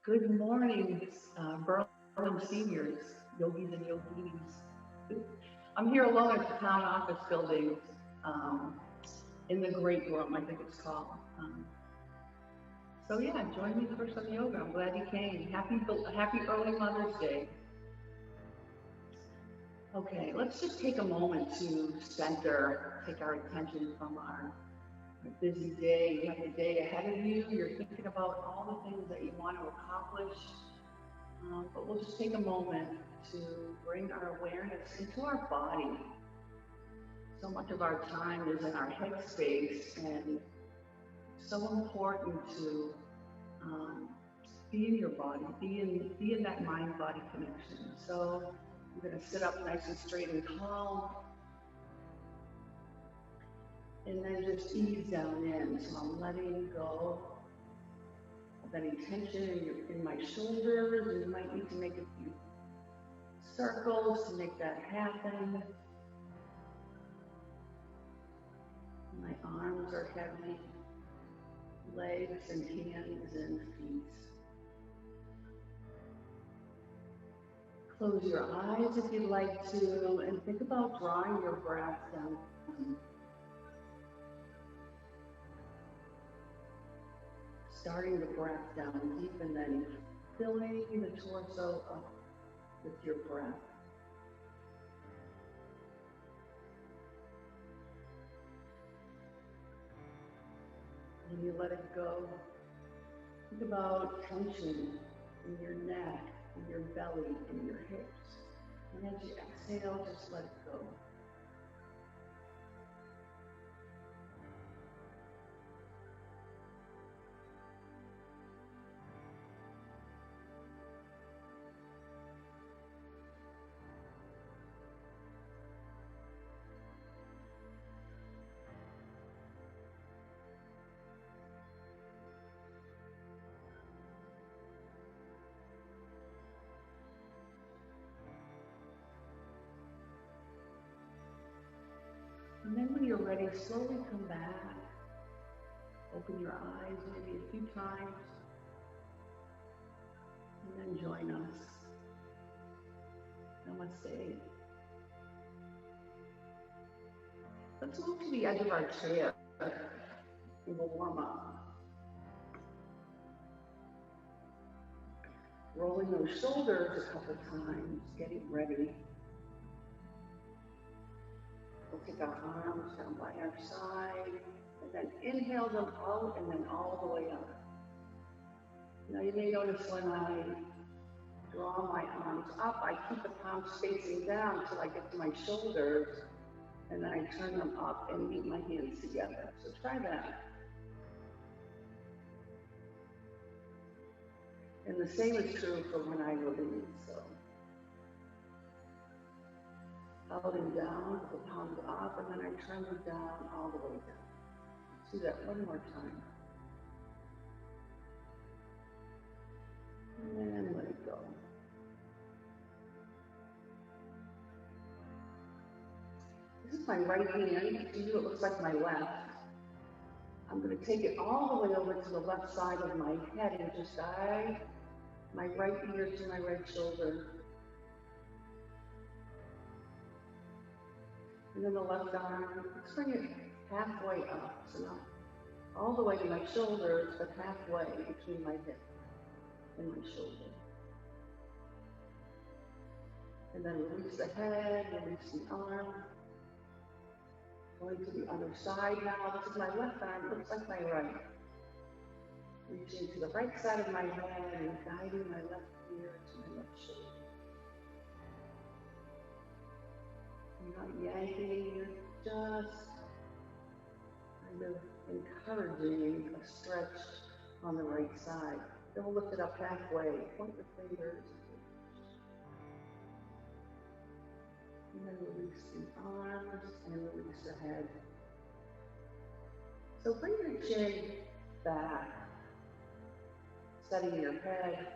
Good morning, Berlin seniors, yogis and yoginis. I'm here alone at the town office building in the great room, I think it's called. So yeah, join me for some yoga. I'm glad you came. Happy early Mother's Day. Okay, let's just take a moment to take our attention from our busy day. You have the day ahead of you. You're thinking about all the things that you want to accomplish. But we'll just take a moment to bring our awareness into our body. So much of our time is in our headspace, and it's so important to be in your body, be in that mind-body connection. So you're going to sit up nice and straight and calm, and then just ease down in. So I'm letting go of any tension in my shoulders. You might need to make a few circles to make that happen. My arms are heavy, legs and hands and feet. Close your eyes if you'd like to, and think about drawing your breath down. Starting the breath down deep and then filling the torso up with your breath. When you let it go, think about tension in your neck, in your belly, in your hips. And as you exhale, just let it go. And then when you're ready, slowly come back. Open your eyes maybe a few times. And then join us. Namaste. Let's move to the edge of our chair and we'll warm up. Rolling those shoulders a couple times, getting ready. We'll take our arms down by our side, and then inhale them out, and then all the way up. Now you may notice when I draw my arms up, I keep the palms facing down until I get to my shoulders, and then I turn them up and meet my hands together. So try that. And the same is true for when I release. So out and down, the palms up, and then I turn them down all the way down. Let's do that one more time. And then let it go. This is my right hand. To you, it looks like my left. I'm going to take it all the way over to the left side of my head and just guide my right ear to my right shoulder. And then the left arm, let's bring it halfway up. So not all the way to my shoulders, but halfway between my hip and my shoulder. And then release the head, release the arm. Going to the other side now. This is my left arm, it looks like my right. Reaching to the right side of my head and guiding my left ear to my left shoulder. You're not yanking, you're just kind of encouraging a stretch on the right side. Then we'll lift it up halfway, point your fingers. And then release the arms and release the head. So bring your chin back, setting your head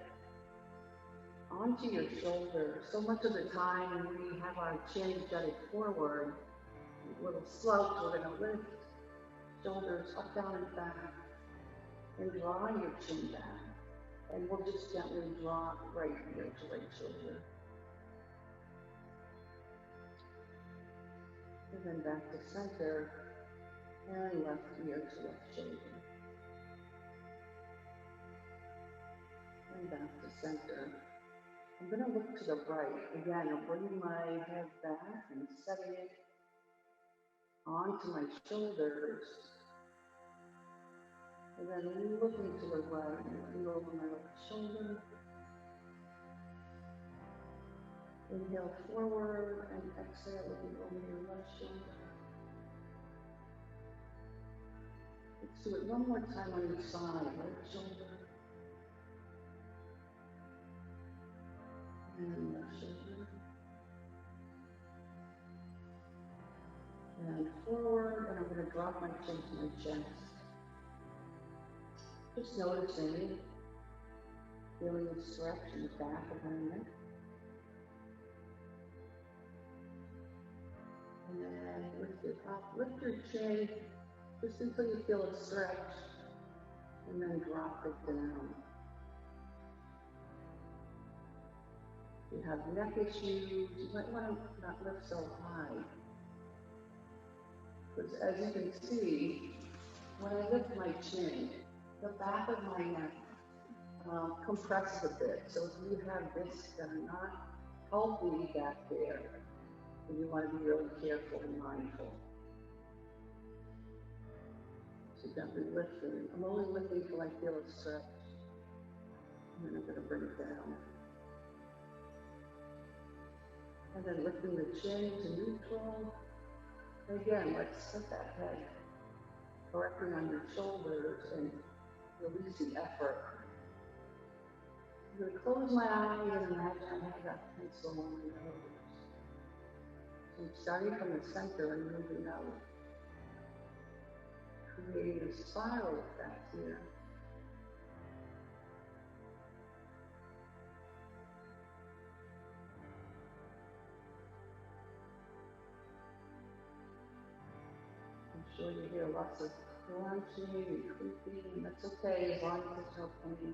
onto your shoulders. So much of the time we have our chin jutted forward, a little slouch. We're going to lift shoulders up, down, and back, and draw your chin back. And we'll just gently drop right ear to right shoulder. And then back to center, and left ear to left shoulder. And back to center. I'm going to look to the right. Again, I'm bringing my head back and setting it onto my shoulders. And then looking to the right, looking over my left shoulder. Inhale forward and exhale, looking over your left shoulder. Let's do it one more time on your side, right shoulder. And left shoulder. And forward, and I'm going to drop my chin to my chest. Just noticing, feeling the stretch in the back of my neck. And then lift it up, lift your chin, just until you feel it stretch, and then drop it down. If you have neck issues, you might want to not lift so high. Because as you can see, when I lift my chin, the back of my neck compresses a bit. So if you have discs that are not healthy back there, then you want to be really careful and mindful. So gently lifting. I'm only lifting till I feel a stretch. And then I'm going to bring it down. And then lifting the chin to neutral. And again, let's set that head correctly on your shoulders and release the effort. I'm going to close my eyes and imagine I have that pencil on my nose. So I'm starting from the center and moving out, creating a spiral effect here. I'm sure you hear lots of crunching and creaking, and that's okay as long as there's no pain.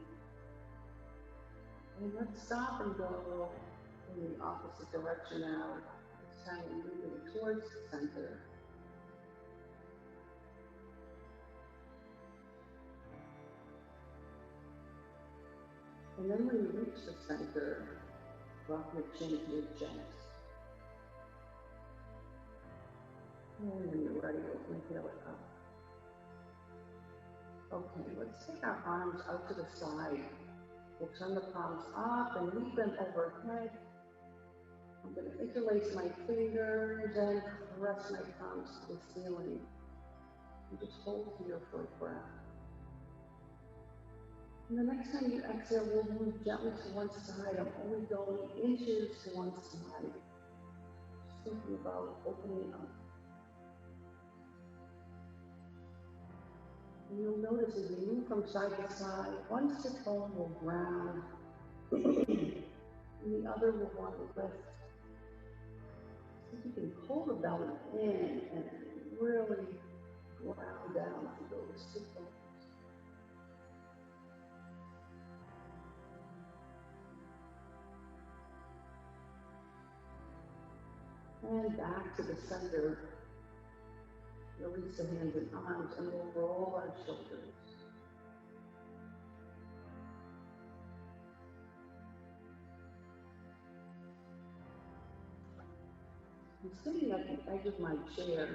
And let's stop and go in the opposite direction now. This time we're moving towards the center. And then when you reach the center, drop your chin to your chest. And when you're ready, inhale it up. Okay, let's take our arms out to the side. We'll turn the palms up and lead them overhead. I'm going to interlace my fingers and press my palms to the ceiling. And just hold here for a breath. And the next time you exhale, we'll move gently to one side. I'm only going inches to one side. Just thinking about opening up. And you'll notice as you move from side to side, one sit bone will ground, and the other will want to lift. So you can pull the belly in and really ground down to those sit bones. And back to the center. Release the hands and arms, and we'll roll our shoulders. I'm sitting at the edge of my chair,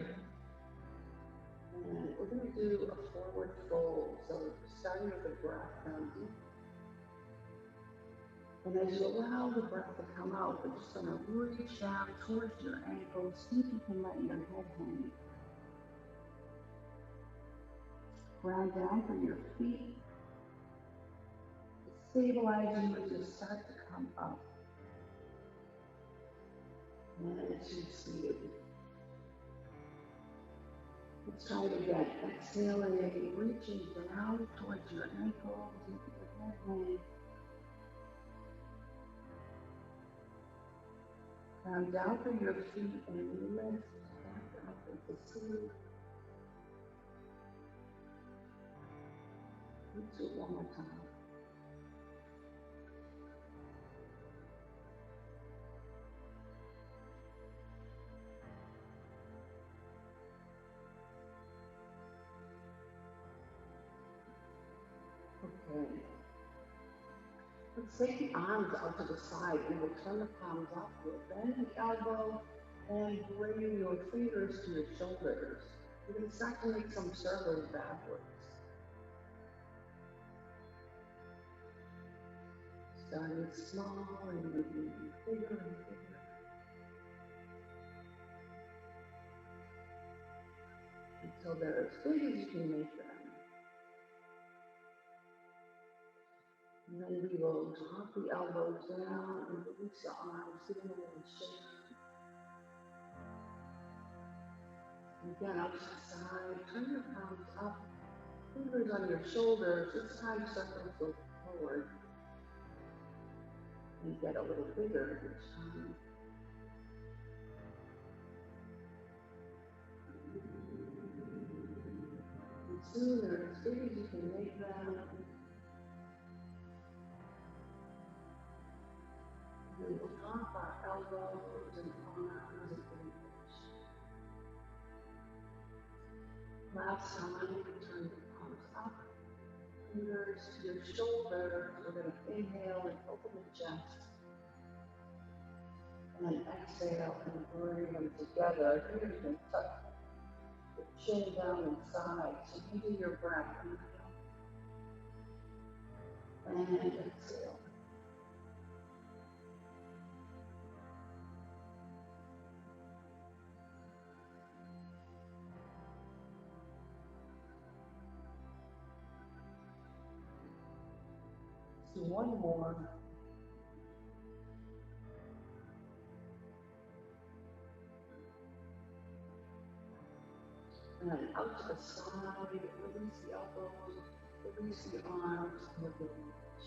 and we're going to do a forward fold. So starting with the breath down deep. And as you allow the breath to come out, we're just going to reach down towards your ankles. See if you can let your head hang. Ground down for your feet. Stabilize you as you start to come up. And as you seated. Let's try it again. Exhaling, reaching down towards your ankles, and your head hang. Ground down for your feet and lift back up into seated. Let's do it one more time. Okay. Let's take the arms out to the side and we'll turn the palms up. We'll bend the elbow and bring your fingers to your shoulders. We're going to start to make some circles backwards. Starting small and making them bigger and bigger. Until they're as big as you can make them. And then we will drop the elbows down and release the arms, give them a little shake. And again, out to the side, turn your palms up, fingers on your shoulders. This time, circles go forward. And get a little bigger each time. And soon they're as big as you can make them. We will drop our elbows and arms and fingers. Last time, turn the palms up, fingers to your shoulders. We're going to inhale and open the chest. And then exhale and bring them together. Fingers can touch the chin down and side. So using your breath, inhale and exhale. So one more. And then out to the side, release the elbows, release the arms, and the legs.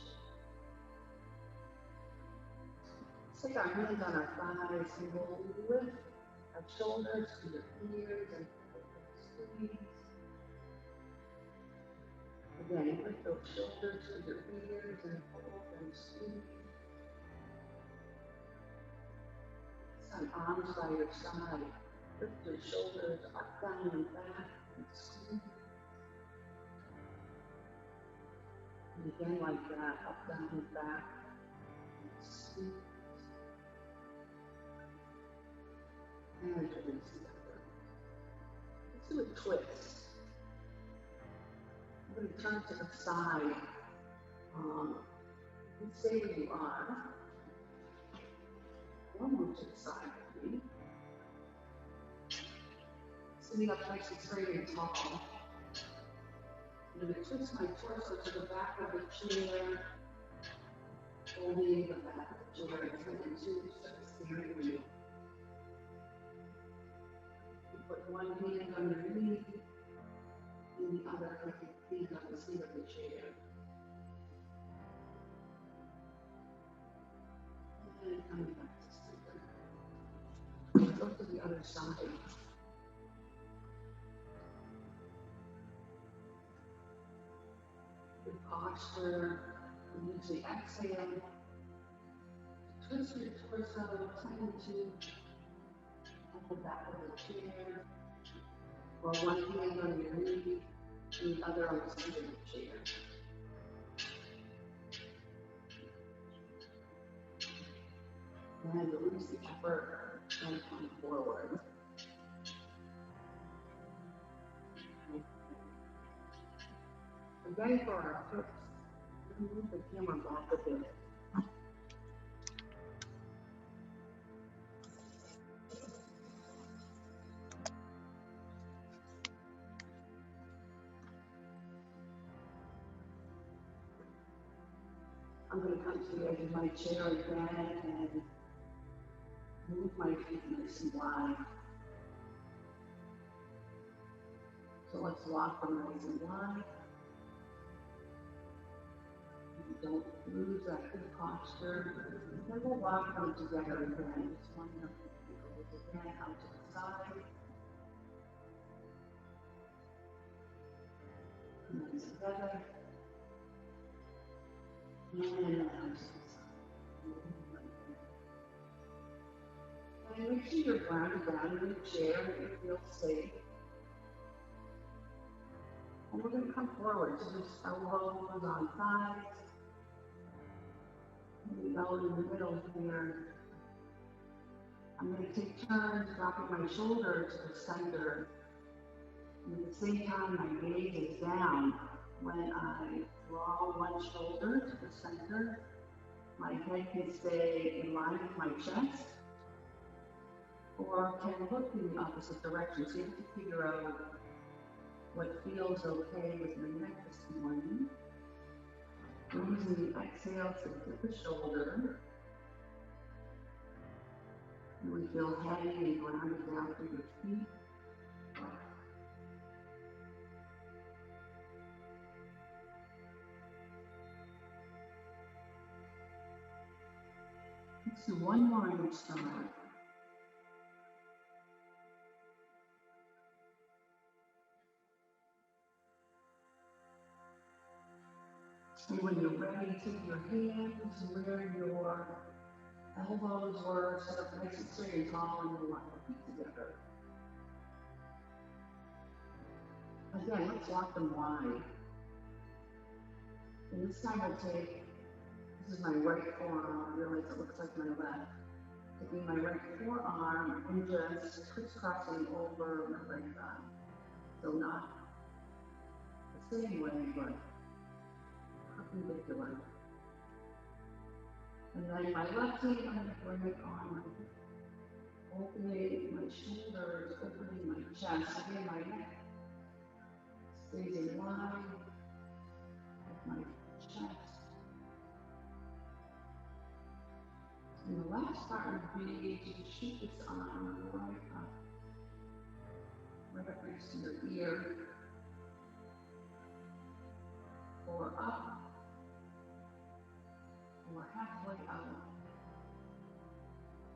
Take our hands on our thighs and we'll lift our shoulders to your ears and squeeze. Again, lift those shoulders to your ears and hold and squeeze. Some arms by your side. Lift your shoulders up, down, and back, and squeeze. And again like that, up, down, and back, and squeeze. And release the other. Let's do a twist. I'm going to turn to the side. You can stay where you are. One move to the side with me. Sitting up nice and straight and tall. I'm going to twist my torso to the back of the chair, holding the back of the chair and turning to the steering wheel. You put one hand on your knee and the other hand on the seat of the chair. And coming back to center. Go to the other side. Good posture. And use the exhale. Twist your torso, tend to at the back of the chair. Or one hand on your knee and the other on the seat of the chair. And release the effort and come forward. Again for our hips, move the camera back a bit. I'm going to come to the edge of my chair again and move my feet nice and wide. So let's walk them nice and wide. Don't lose that good posture. Then we'll walk them together again. Just one up the ankles again, out to the side. And then together. And out to the side. And make sure you're grounded down in your chair and you feel safe. And we're going to come forward. So just elbows on thighs. Maybe elbow in the middle here. I'm going to take turns dropping my shoulder to the center. And at the same time, my gaze is down. When I draw one shoulder to the center, my head can stay in line with my chest, or can look in the opposite direction. So you have to figure out what feels okay with your neck this morning. We're using the exhale to dip the shoulder. And we feel heavy and grounded down through your feet. Let's do one more on each side. And when you're ready, take your hands where your elbows were, set up nice and straight and tall, and you'll lock your feet together. Again, let's walk them wide. And this time I'll take, this is my right forearm, I realize it looks like my left. Taking my right forearm and just crisscrossing over my right thigh. So not the same way, but perpendicular. And then my left hand, I'm going to bring it on, opening my shoulders, opening my chest, again my neck stays in line with my chest. And the last part would be to shoot this arm right up next to your ear, or up, or halfway out,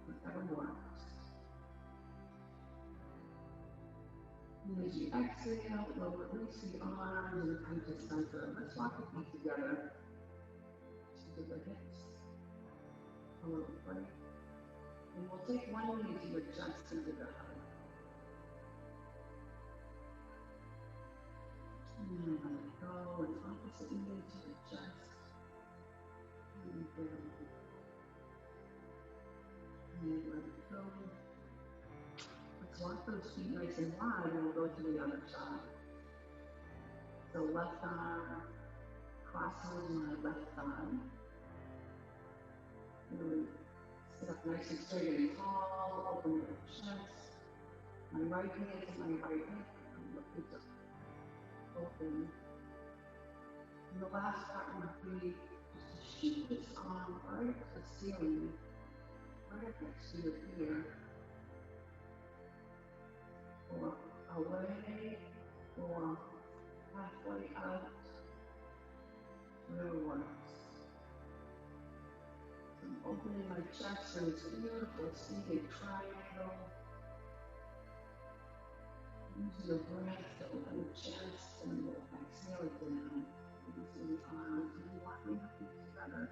whatever works. And as you exhale, we'll release the arms and come to center. Let's walk the feet together. To the hips, a little break. And we'll take one knee to your chest into the heart. And let it go, and opposite knee to your chest. And then and let it go. Let's walk those feet nice and wide, and we'll go to the other side. So left arm crosses my left thigh. Really sit up nice and straight and tall, open your chest. My right hand to my right hip, I'm looking to open. And the last part would be just to shoot this arm right up to the ceiling, right up next to your ear, or away, or halfway out, whatever works. So I'm opening my chest and it's beautiful, seated triangle. Use your breath to open the chest and we'll exhale it down. Using the arms and walking the feet together.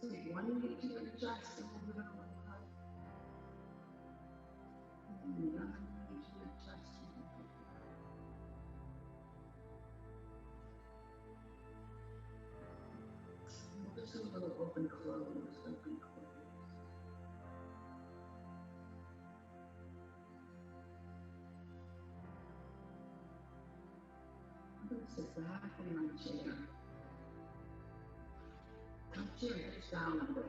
So take one knee to your chest and move it away. And the other knee to your chest and move it away. We'll just do a little open close, open close. I'm going to sit back in my chair. My chair hips down a bit.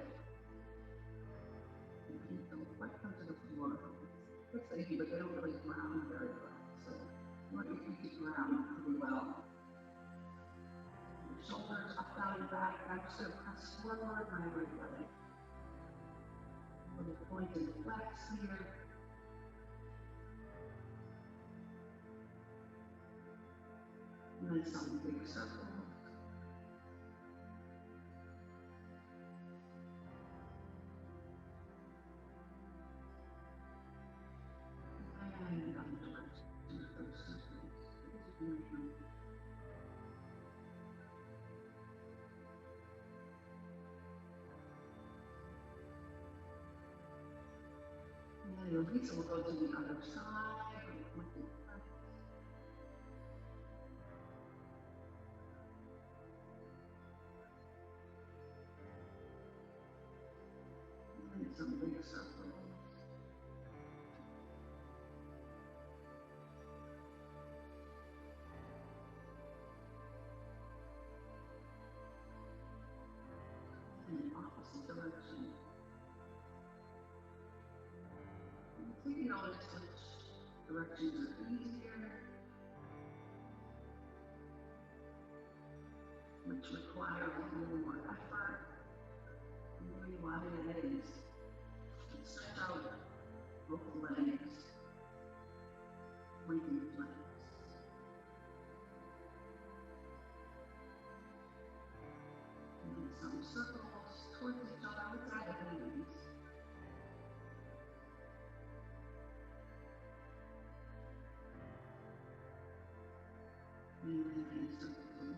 And feet don't quite come to the floor. It's achy, but they don't really ground very well. So you want your feet to ground pretty well. Your shoulders up, down, and back. And I'm just going to press forward my right leg. With a point and flex here. And then some big circles. And I'm towards those circles. And you'll release, we'll go to the other side. And some big circles. In the opposite direction. So you notice which directions are easier, which require a little more effort. And really what it is, stretch out both legs, breathing legs. And then some circles towards each other outside of the knees. And then circles away.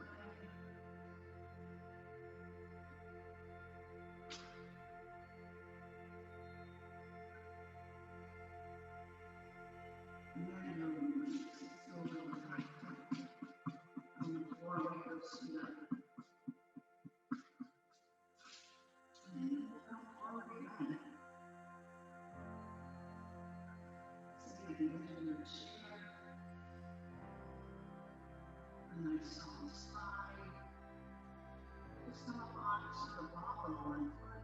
And then you'll release it slowly on the floor with your feet. And then we'll come forward again. Sitting at the edge of your chair. A nice soft spine. Just come up onto the ball of one foot.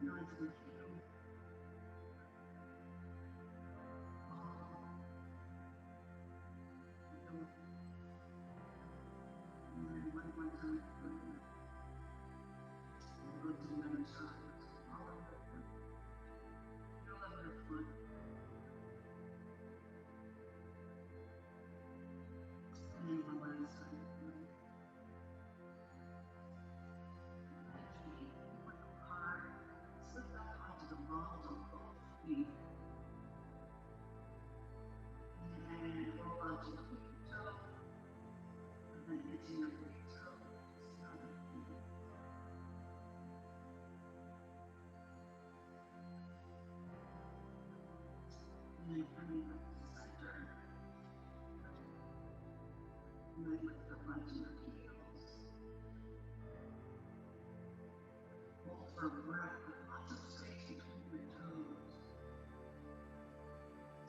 Nice and heel. And then one more time. We'll go to the other side. All of your foot. All of your foot. And one last time. Slip back onto the balls of both feet. And roll out to the big toe. And then into your big toe. And then coming up to center. And then lift up onto your heels. Hold for a breath with lots of space between your toes.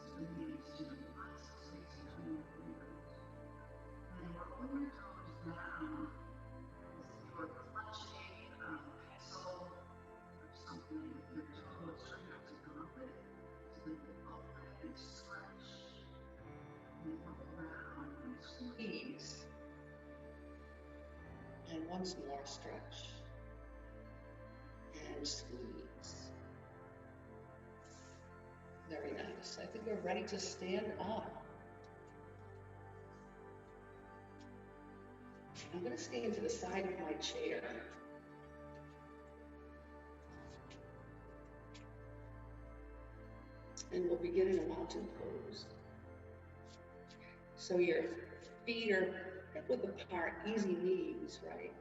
Squeeze to lots of space between your fingers. And roll your toes down as if you were clutching a pencil or something with your toes, trying not to drop it, so that they open and stretch. And roll around and squeeze. And once more, stretch. And squeeze. Very nice. I think we're ready to stand up. I'm going to stand to the side of my chair. And we'll begin in a mountain pose. So your feet are hip width apart, easy knees, right?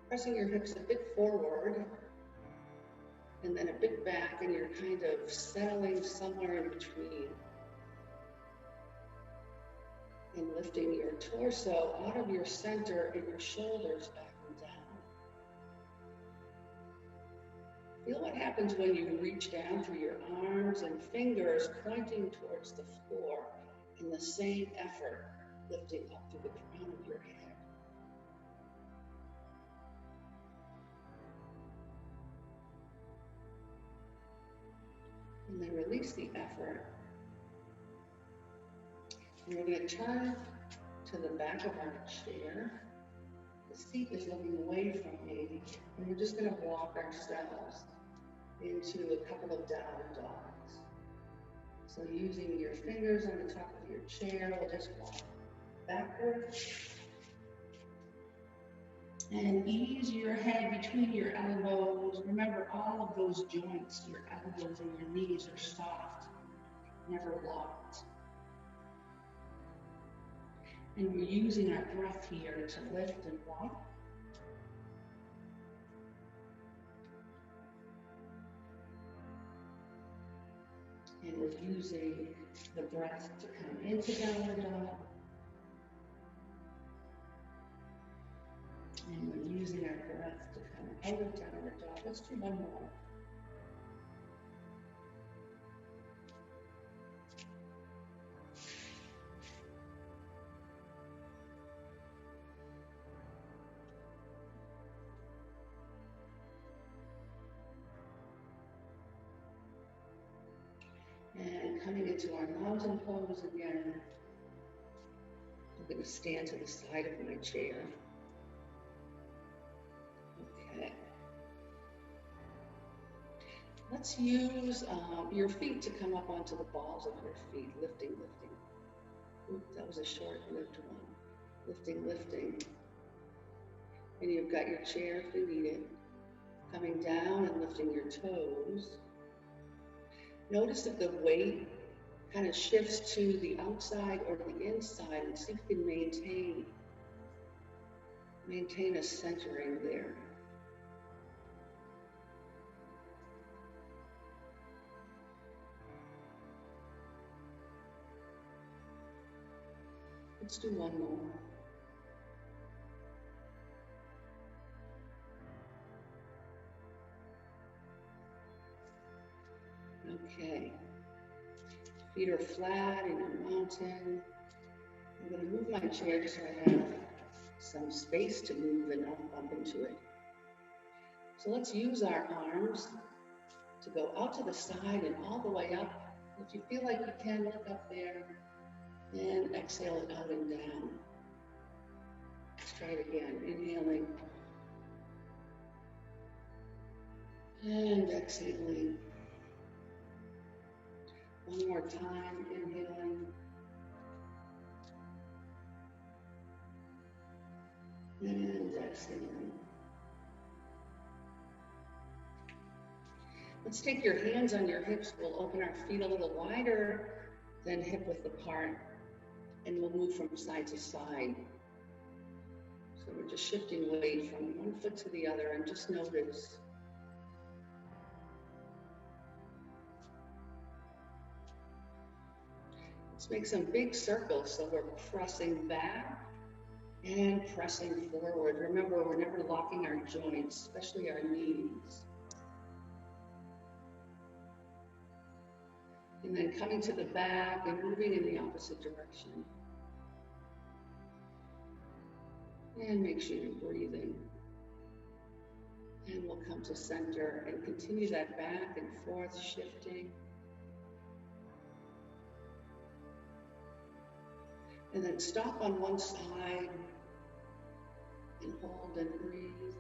Pressing your hips a bit forward and then a bit back, and you're kind of settling somewhere in between. And lifting your torso out of your center and your shoulders back and down. Feel what happens when you reach down through your arms and fingers pointing towards the floor in the same effort, lifting up through the crown of your head. And then release the effort. And we're going to turn to the back of our chair. The seat is looking away from me, and we're just going to walk ourselves into a couple of down dogs. So using your fingers on the top of your chair, we'll just walk backwards. And ease your head between your elbows. Remember, all of those joints, your elbows and your knees, are soft, never locked. And we're using our breath here to lift and walk. is using the breath to come into downward dog. And we're using our breath to come out of downward dog. Let's do one more. And coming into our mountain pose again. I'm going to stand to the side of my chair. Okay. Let's use your feet to come up onto the balls of your feet. Lifting, lifting. Oop, that was a short-lived one. Lifting, lifting. And you've got your chair if you need it. Coming down and lifting your toes. Notice if the weight kind of shifts to the outside or the inside, and see if you can maintain a centering there. Let's do one more. Okay. Feet are flat in your mountain. I'm going to move my chair so I have some space to move and not bump into it. So let's use our arms to go out to the side and all the way up. If you feel like you can, look up there and exhale it out and down. Let's try it again. Inhaling and exhaling. One more time, inhaling. And exhaling. Let's take your hands on your hips. We'll open our feet a little wider than hip width apart. And we'll move from side to side. So we're just shifting weight from one foot to the other, and just notice. Let's make some big circles, so we're pressing back and pressing forward. Remember, we're never locking our joints, especially our knees. And then coming to the back and moving in the opposite direction. And make sure you're breathing. And we'll come to center and continue that back and forth shifting. And then stop on one side and hold and breathe.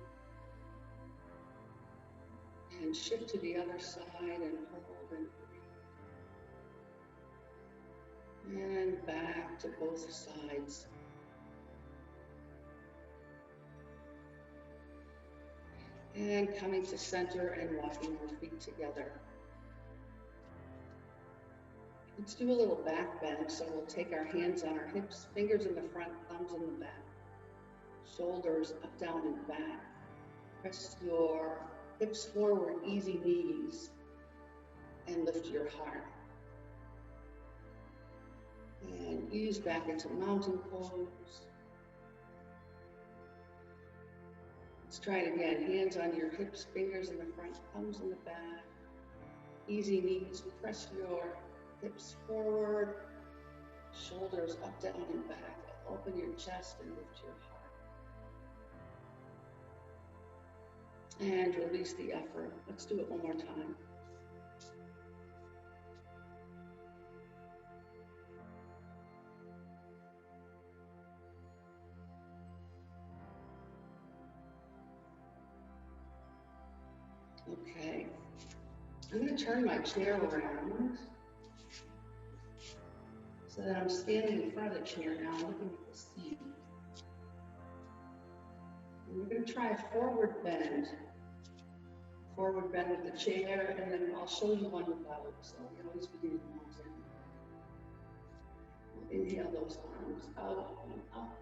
And shift to the other side and hold and breathe. And back to both sides. And coming to center and walking our feet together. Let's do a little back bend. So we'll take our hands on our hips, fingers in the front, thumbs in the back. Shoulders up, down, and back. Press your hips forward, easy knees, and lift your heart. And ease back into mountain pose. Let's try it again. Hands on your hips, fingers in the front, thumbs in the back. Easy knees. Press your hips forward, shoulders up, down, and back. Open your chest and lift your heart. And release the effort. Let's do it one more time. Okay. I'm going to turn my chair around so that I'm standing in front of the chair now, looking at the seat. And we're going to try a forward bend. Forward bend with the chair, and then I'll show you one without. So we always begin in mountain. We'll inhale those arms out and up,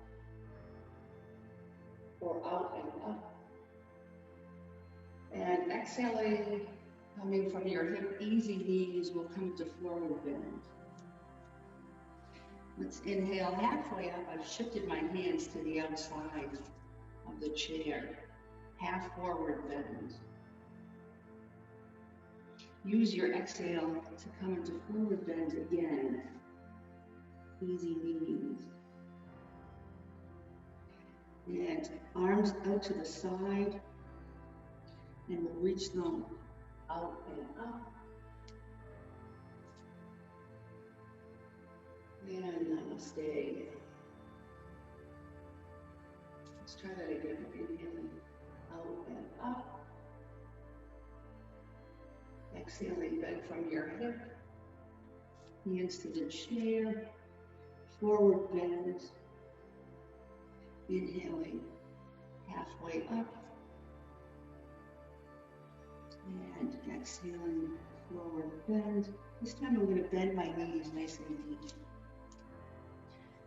or out and up. And exhaling, Coming from your hip, easy knees will come to forward bend. Let's inhale halfway up. I've shifted my hands to the outside of the chair. Half forward bend. Use your exhale to come into forward bend again. Easy knees. And arms out to the side. And we'll reach them out and up. And namaste. Let's try that again. Inhaling out and up. Exhaling, bend from your hip. Hands to the chair. Forward bend. Inhaling halfway up. And exhaling, forward bend. This time I'm going to bend my knees nice and deep.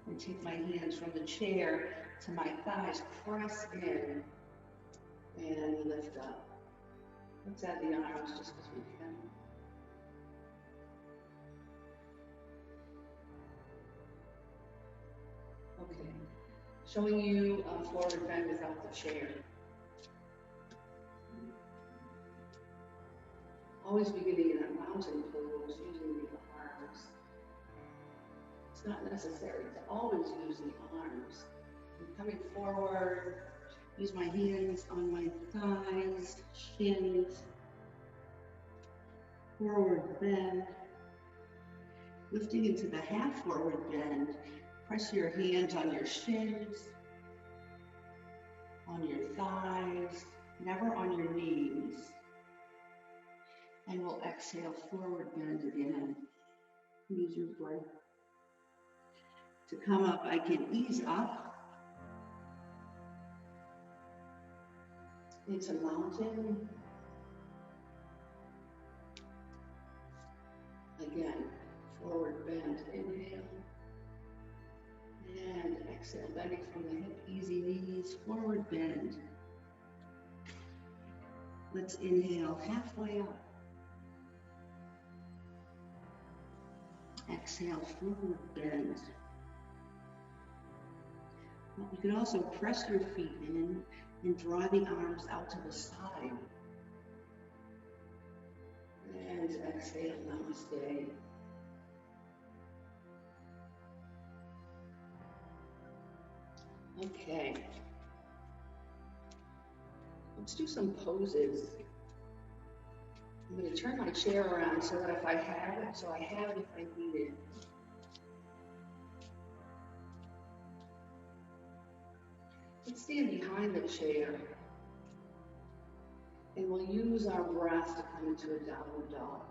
And take my hands from the chair to my thighs, press in, and lift up. Let's add the arms just as we can. Okay, showing you forward bend without the chair. Always beginning in a mountain pose, using the arms. It's not necessary to always use the arms. I'm coming forward, use my hands on my thighs, shins, forward bend. Lifting into the half forward bend, press your hands on your shins, on your thighs, never on your knees. And we'll exhale, forward bend again. Use your breath. To come up, I can ease up into mountain. Again, forward bend, inhale. And exhale, bending from the hip, easy knees, forward bend. Let's inhale, halfway up. Exhale, forward bend. You can also press your feet in and draw the arms out to the side. And exhale, namaste. Okay. Let's do some poses. I'm going to turn my chair around so that if I have it, I have it if I need it. Let's stand behind the chair. And we'll use our breath to come into a downward dog.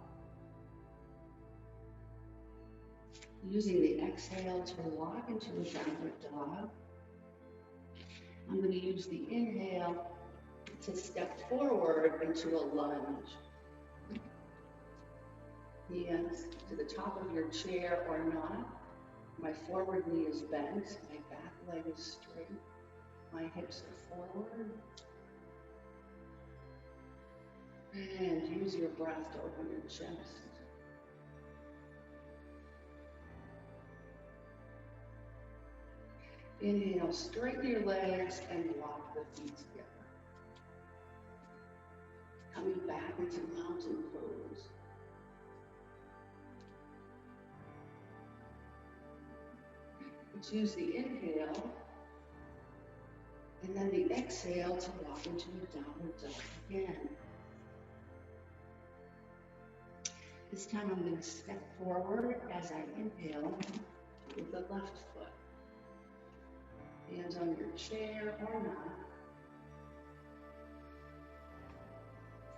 Using the exhale to walk into a downward dog. I'm going to use the inhale to step forward into a lunge. Hands to the top of your chair or not. My forward knee is bent, my back leg is straight, my hips are forward. And use your breath to open your chest. Inhale, straighten your legs and walk the feet together. Coming back into mountain pose. Let's use the inhale and then the exhale to walk into a downward dog again. This time I'm going to step forward as I inhale with the left foot. Hands on your chair or not.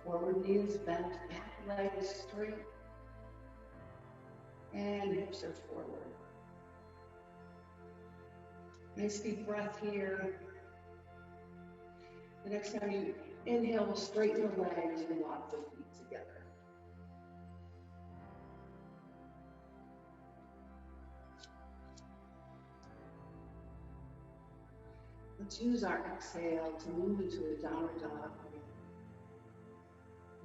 Forward knee is bent, back leg is straight, and hips are forward. Nice deep breath here. The next time you inhale, we'll straighten the legs and walk the feet together. Let's use our exhale to move into a downward dog.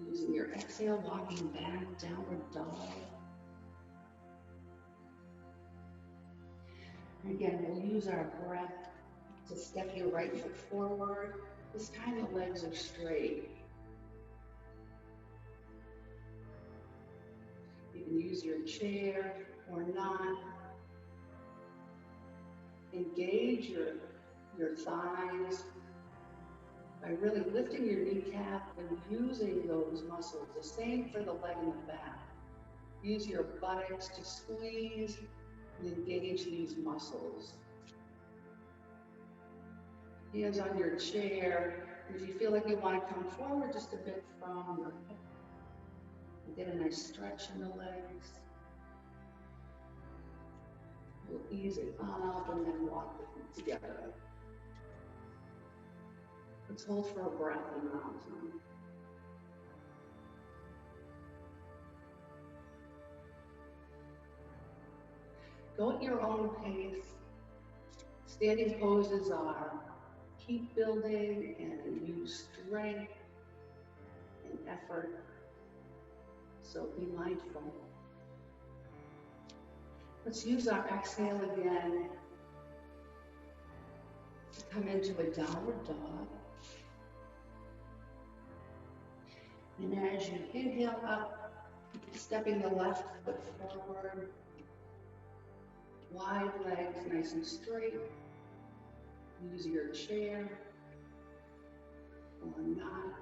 Using your exhale, walking back, downward dog. And again, we'll use our breath to step your right foot forward. This time the legs are straight. You can use your chair or not. Engage your thighs by really lifting your kneecap and using those muscles. The same for the leg and the back. Use your buttocks to squeeze and engage these muscles. Hands on your chair. And if you feel like you want to come forward just a bit from your hip, and get a nice stretch in the legs. We'll ease it up and then walk the feet together. Let's hold for a breath in mountain. Go at your own pace. Standing poses are keep building and use strength and effort. So be mindful. Let's use our exhale again to come into a downward dog. And as you inhale up, stepping the left foot forward, wide legs nice and straight. Use your chair or not.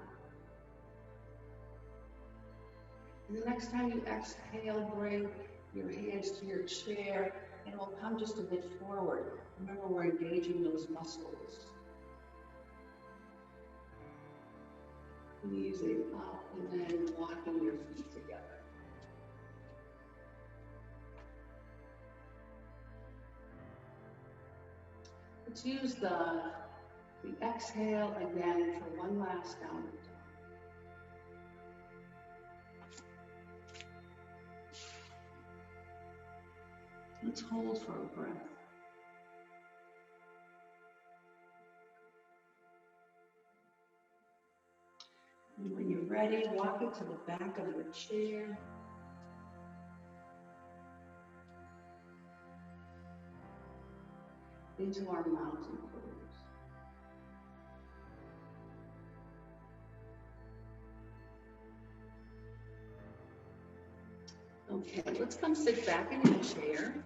And the next time you exhale, bring your hands to your chair and we'll come just a bit forward. Remember, we're engaging those muscles. Easing up and then walking your feet together. Let's use the exhale again for one last downward dog. Let's hold for a breath. And when you're ready, walk it to the back of your chair. Into our mountain pose. Okay, let's come sit back in your chair.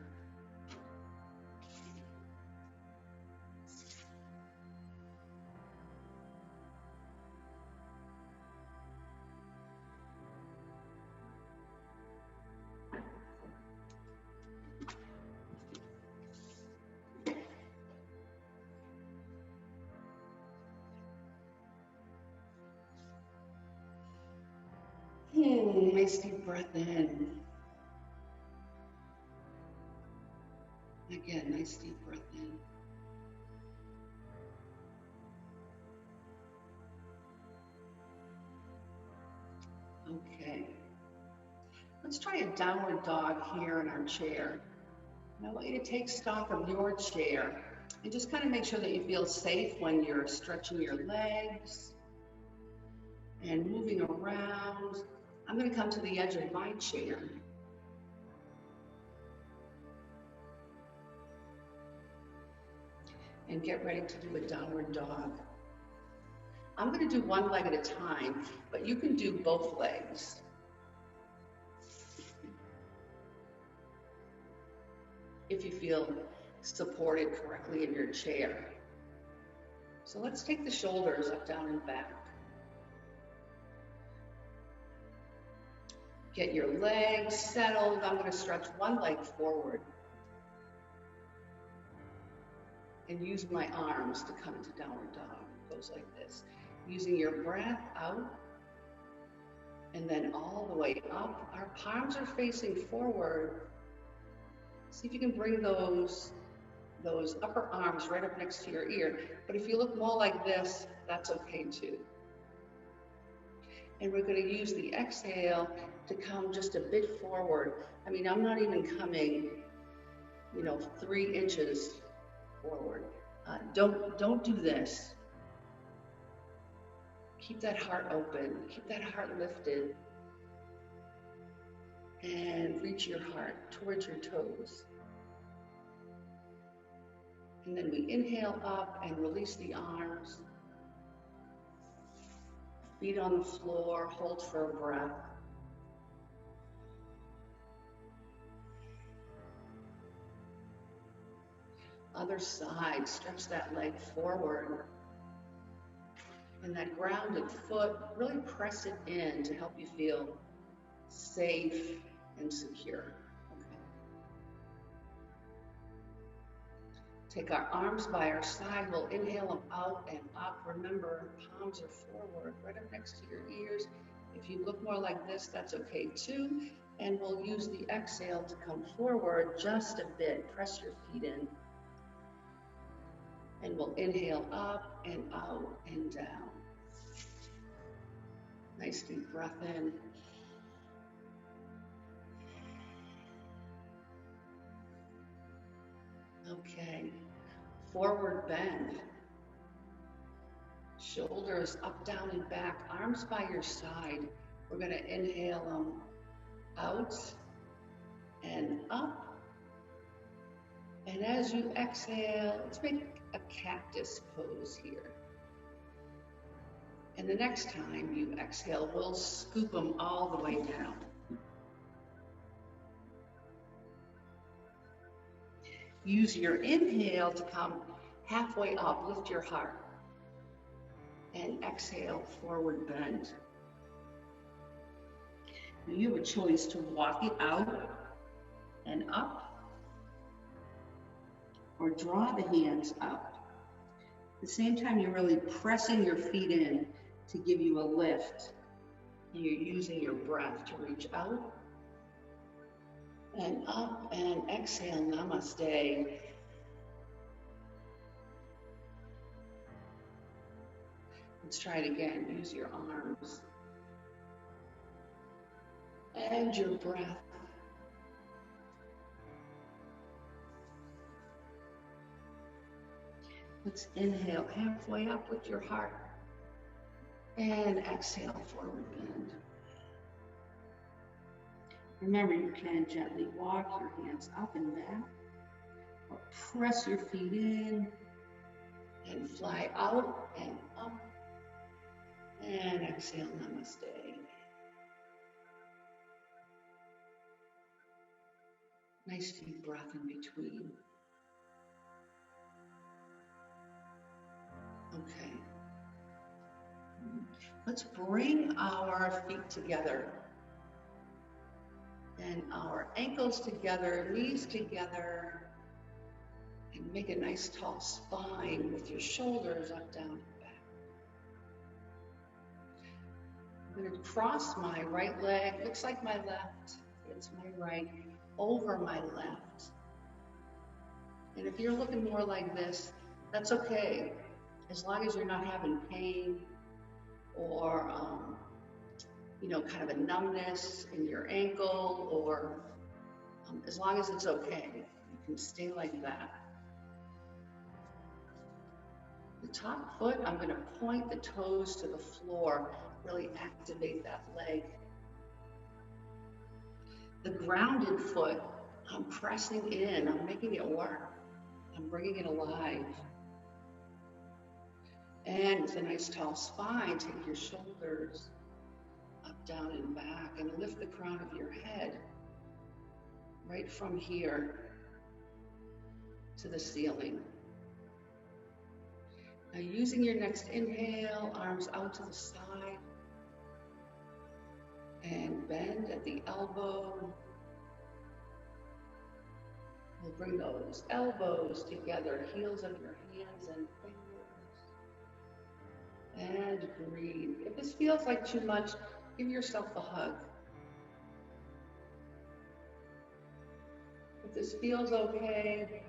Nice deep breath in. Again, nice deep breath in. Okay. Let's try a downward dog here in our chair. And I want you to take stock of your chair and just kind of make sure that you feel safe when you're stretching your legs and moving around. I'm going to come to the edge of my chair. And get ready to do a downward dog. I'm going to do one leg at a time, but you can do both legs. If you feel supported correctly in your chair. So let's take the shoulders up, down, and back. Get your legs settled. I'm going to stretch one leg forward. And use my arms to come into downward dog. It goes like this. Using your breath out and then all the way up. Our palms are facing forward. See if you can bring those upper arms right up next to your ear. But if you look more like this, that's okay too. And we're going to use the exhale to come just a bit forward. I mean, I'm not even coming, 3 inches forward. Don't do this. Keep that heart open, keep that heart lifted, and reach your heart towards your toes. And then we inhale up and release the arms. Feet on the floor, hold for a breath. Other side, stretch that leg forward. And that grounded foot, really press it in to help you feel safe and secure. Okay. Take our arms by our side. We'll inhale them out and up. Remember, palms are forward, right up next to your ears. If you look more like this, that's okay too. And we'll use the exhale to come forward just a bit. Press your feet in. And we'll inhale up and out and down. Nice deep breath in. Okay, forward bend. Shoulders up, down, and back. Arms by your side. We're going to inhale them out and up. And as you exhale, let's make a cactus pose here. And the next time you exhale, we'll scoop them all the way down. Use your inhale to come halfway up, lift your heart. And exhale, forward bend. Now you have a choice to walk it out and up, or draw the hands up. At the same time, you're really pressing your feet in to give you a lift. And you're using your breath to reach out and up, and exhale, namaste. Let's try it again. Use your arms and your breath. Let's inhale halfway up with your heart and exhale, forward bend. Remember, you can gently walk your hands up and back, or press your feet in and fly out and up, and exhale, namaste. Nice deep breath in between. Okay. Let's bring our feet together and our ankles together, knees together, and make a nice tall spine with your shoulders up, down, and back. I'm going to cross my right leg, looks like my left, it's my right, over my left. And if you're looking more like this, that's okay, as long as you're not having pain or kind of a numbness in your ankle, or as long as it's okay, you can stay like that. The top foot, I'm going to point the toes to the floor, really activate that leg. The grounded foot, I'm pressing in, I'm making it work, I'm bringing it alive. And with a nice tall spine, take your shoulders up, down, and back, and lift the crown of your head right from here to the ceiling. Now, using your next inhale, arms out to the side, and bend at the elbow. We'll bring those elbows together, heels of your hands and fingers. And breathe. If this feels like too much, give yourself a hug. If this feels okay,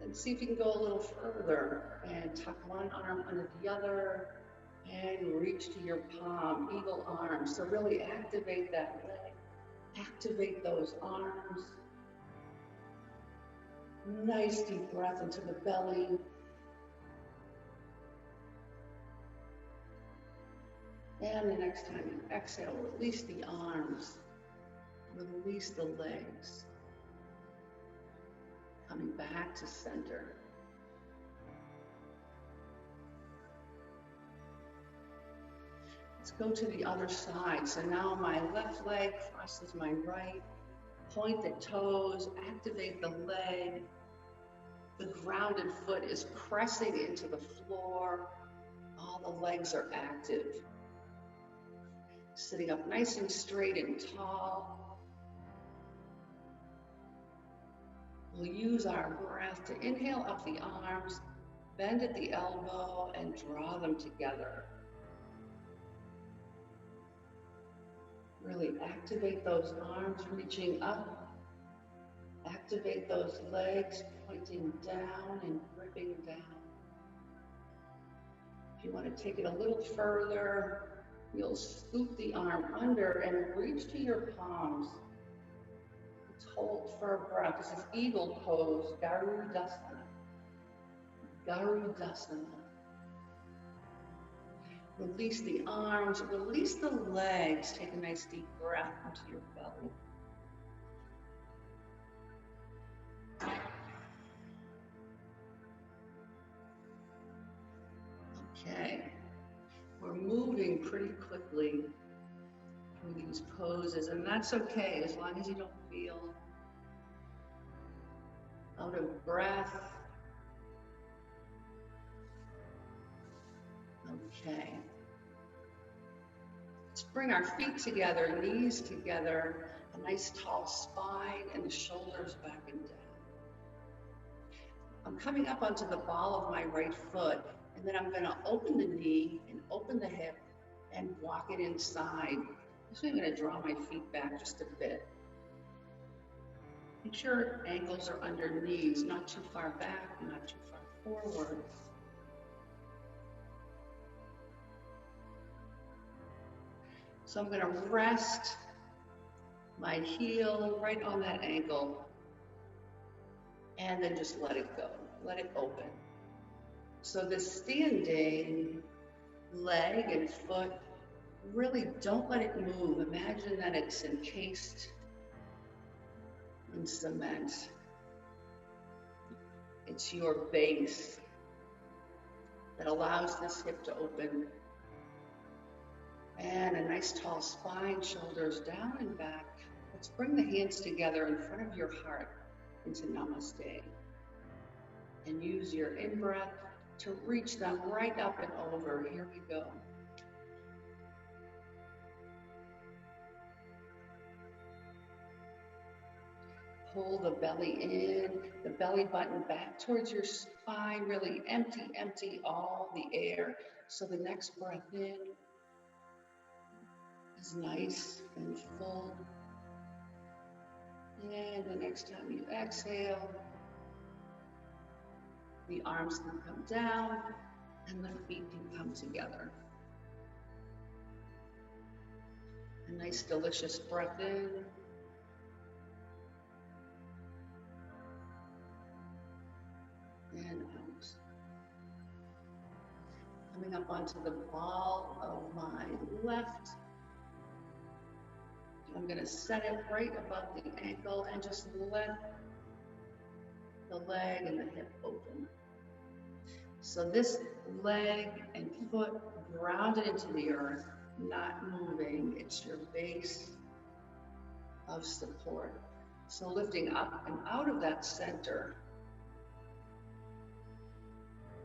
then see if you can go a little further and tuck one arm under the other and reach to your palm, eagle arm. So really activate that leg, activate those arms. Nice deep breath into the belly. And the next time you exhale, release the arms, release the legs. Coming back to center. Let's go to the other side. So now my left leg crosses my right. Point the toes, activate the leg. The grounded foot is pressing into the floor. All the legs are active. Sitting up nice and straight and tall. We'll use our breath to inhale up the arms, bend at the elbow, and draw them together. Really activate those arms reaching up. Activate those legs pointing down and gripping down. If you want to take it a little further, you'll scoop the arm under and reach to your palms. Let's hold for a breath. This is eagle pose, Garudasana. Garudasana. Release the arms, release the legs. Take a nice deep breath into your belly. Okay, we're moving pretty quickly through these poses, and that's okay as long as you don't feel out of breath. Okay. Let's bring our feet together, knees together, a nice tall spine, and the shoulders back and down. I'm coming up onto the ball of my right foot, and then I'm going to open the knee and open the hip and walk it inside. So I'm going to draw my feet back just a bit. Make sure ankles are under knees, not too far back, not too far forward. So I'm going to rest my heel right on that ankle and then just let it go, let it open. So this standing leg and foot, really don't let it move. Imagine that it's encased in cement. It's your base that allows this hip to open. And a nice tall spine, shoulders down and back. Let's bring the hands together in front of your heart into Namaste. And use your in-breath to reach them right up and over. Here we go. Pull the belly in, the belly button back towards your spine. Really empty all the air. So the next breath in is nice and full. And the next time you exhale, the arms can come down and the feet can come together. A nice delicious breath in. And out. Coming up onto the ball of my left. I'm going to set it right above the ankle and just let the leg and the hip open. So this leg and foot grounded into the earth, not moving. It's your base of support. So lifting up and out of that center.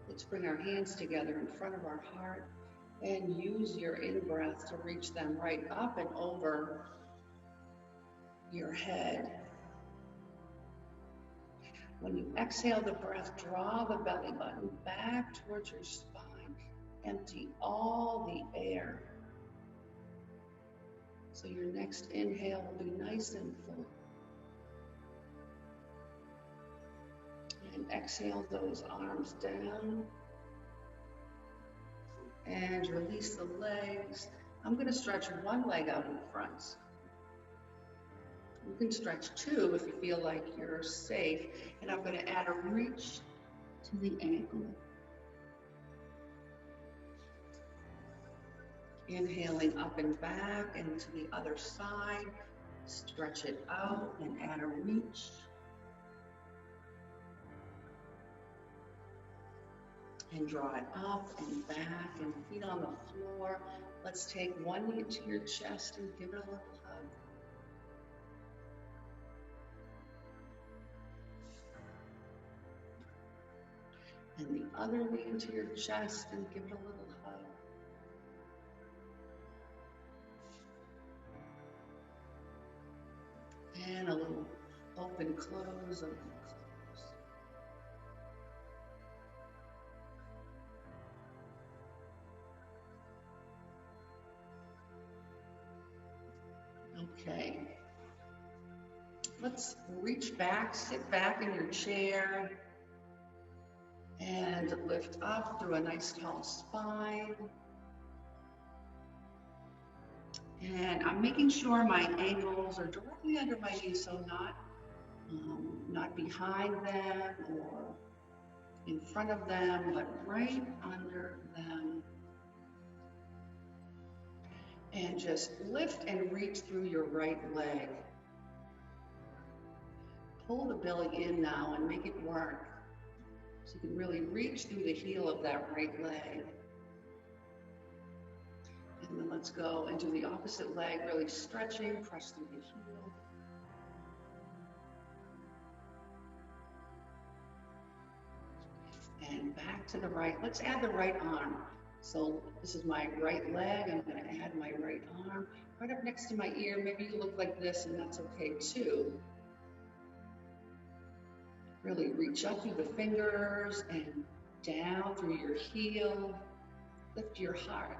Let's bring our hands together in front of our heart and use your in-breath to reach them right up and over your head. When you exhale the breath, draw the belly button back towards your spine. Empty all the air. So your next inhale will be nice and full. And exhale those arms down. And release the legs. I'm going to stretch one leg out in front. You can stretch two if you feel like you're safe. And I'm going to add a reach to the ankle. Inhaling up and back and to the other side. Stretch it out and add a reach. And draw it up and back and feet on the floor. Let's take one knee to your chest and give it a little hug. And the other knee into your chest and give it a little hug. And a little open, close, open, close. Okay. Let's reach back, sit back in your chair, and lift up through a nice tall spine. And I'm making sure my ankles are directly under my knees, so not behind them or in front of them, but right under them. And just lift and reach through your right leg. Pull the belly in now and make it work. So you can really reach through the heel of that right leg. And then let's go and do the opposite leg, really stretching, press through the heel. And back to the right. Let's add the right arm. So this is my right leg. I'm going to add my right arm right up next to my ear. Maybe you look like this, and that's okay too. Really reach up through the fingers and down through your heel. Lift your heart.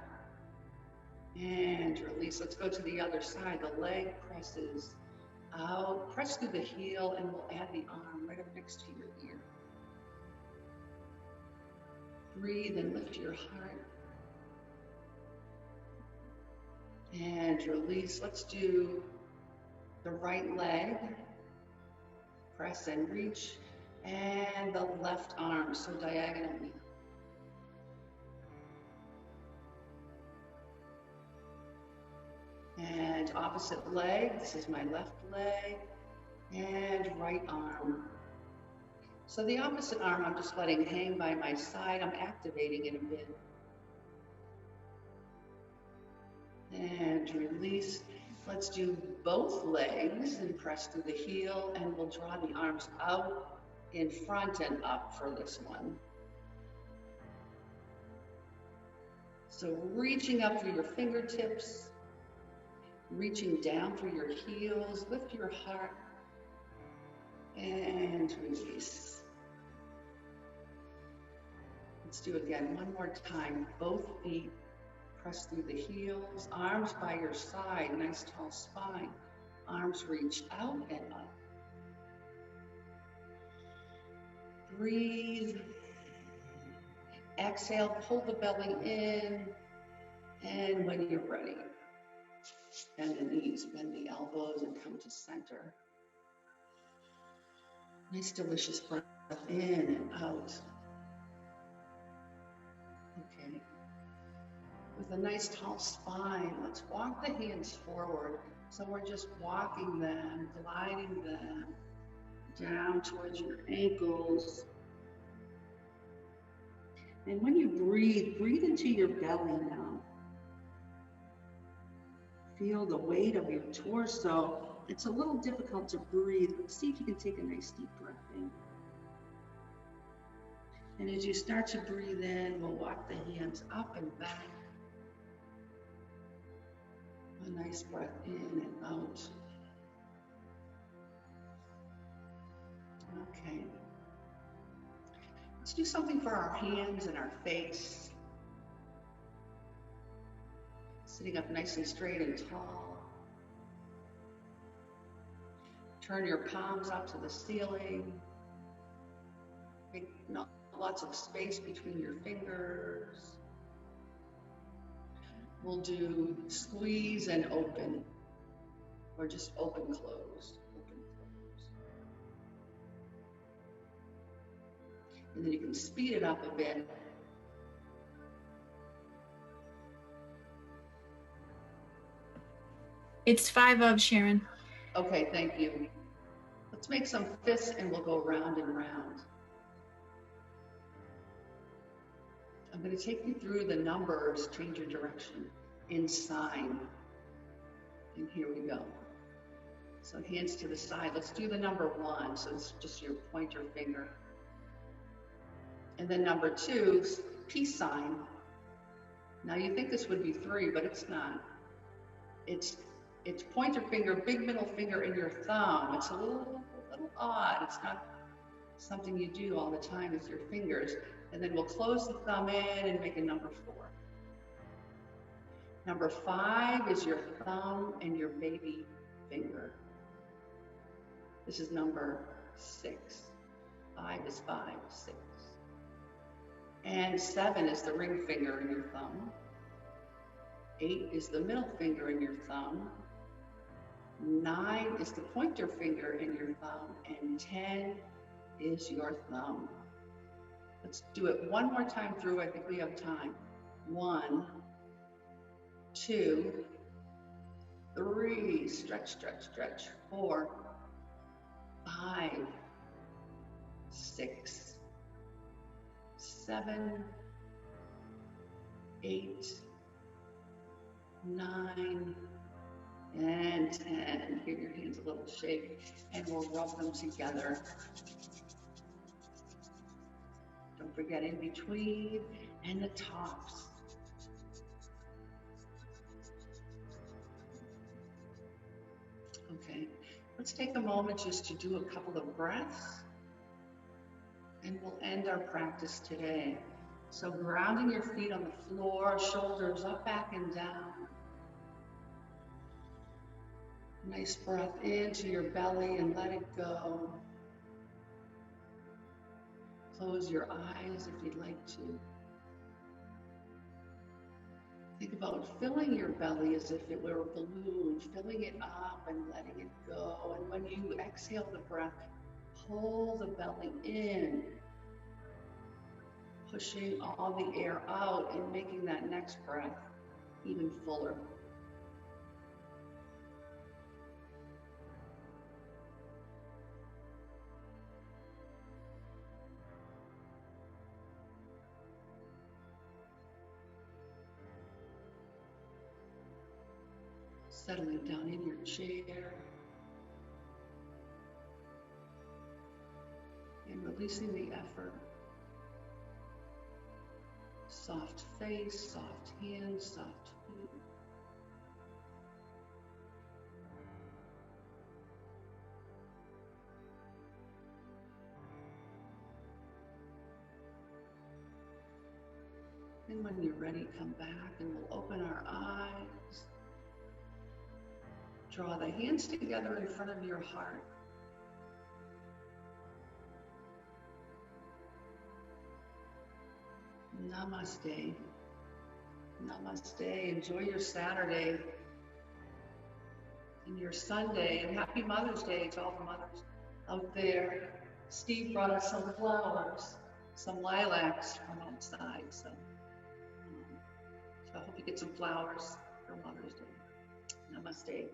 And release. Let's go to the other side. The leg presses out. Press through the heel, and we'll add the arm right up next to your ear. Breathe and lift your heart. And release. Let's do the right leg. Press and reach. And the left arm, so diagonally. And opposite leg. This is my left leg. And right arm. So the opposite arm, I'm just letting hang by my side. I'm activating it a bit. And release. Let's do both legs and press through the heel, and we'll draw the arms out in front and up for this one. So reaching up through your fingertips, reaching down through your heels, lift your heart, and release. Let's do it again one more time. Both feet press through the heels, arms by your side, nice tall spine. Arms reach out and up. Breathe. Exhale, pull the belly in. And when you're ready, bend the knees, bend the elbows, and come to center. Nice, delicious breath in and out. Okay. With a nice tall spine, let's walk the hands forward. So we're just walking them, gliding them down towards your ankles. And when you breathe, breathe into your belly now. Feel the weight of your torso. It's a little difficult to breathe, but see if you can take a nice deep breath in. And as you start to breathe in, we'll walk the hands up and back. A nice breath in and out. Okay. Let's do something for our hands and our face. Sitting up nice and straight and tall. Turn your palms up to the ceiling. Make lots of space between your fingers. We'll do squeeze and open, or just open, close, open, close. And then you can speed it up a bit. It's 5 of, Sharon. Okay, thank you. Let's make some fists and we'll go round and round. I'm going to take you through the numbers, change your direction, in sign. And here we go. So hands to the side. Let's do the number 1. So it's just your pointer finger. And then number 2, peace sign. Now you think this would be 3, but it's not. It's pointer finger, big middle finger, and your thumb. It's a little odd. It's not something you do all the time with your fingers. And then we'll close the thumb in and make a number 4. Number 5 is your thumb and your baby finger. This is number 6. 5 is 5, 6. And 7 is the ring finger in your thumb. 8 is the middle finger in your thumb. 9 is the pointer finger in your thumb. And 10 is your thumb. Let's do it one more time through. I think we have time. 1, 2, 3, stretch, stretch, stretch. 4, 5, 6, 7, 8, 9, and 10. Give your hands a little shake and we'll rub them together. Don't forget in between and the tops. Okay, let's take a moment just to do a couple of breaths and we'll end our practice today. So grounding your feet on the floor, shoulders up, back, and down. Nice breath into your belly and let it go. Close your eyes if you'd like to. Think about filling your belly as if it were a balloon, filling it up and letting it go. And when you exhale the breath, pull the belly in, pushing all the air out and making that next breath even fuller. Settling down in your chair and releasing the effort. Soft face, soft hands, soft feet. And when you're ready, come back and we'll open our eyes. Draw the hands together in front of your heart. Namaste. Namaste. Enjoy your Saturday and your Sunday. And happy Mother's Day to all the mothers out there. Steve brought us some flowers, some lilacs from outside. So I hope you get some flowers for Mother's Day. Namaste.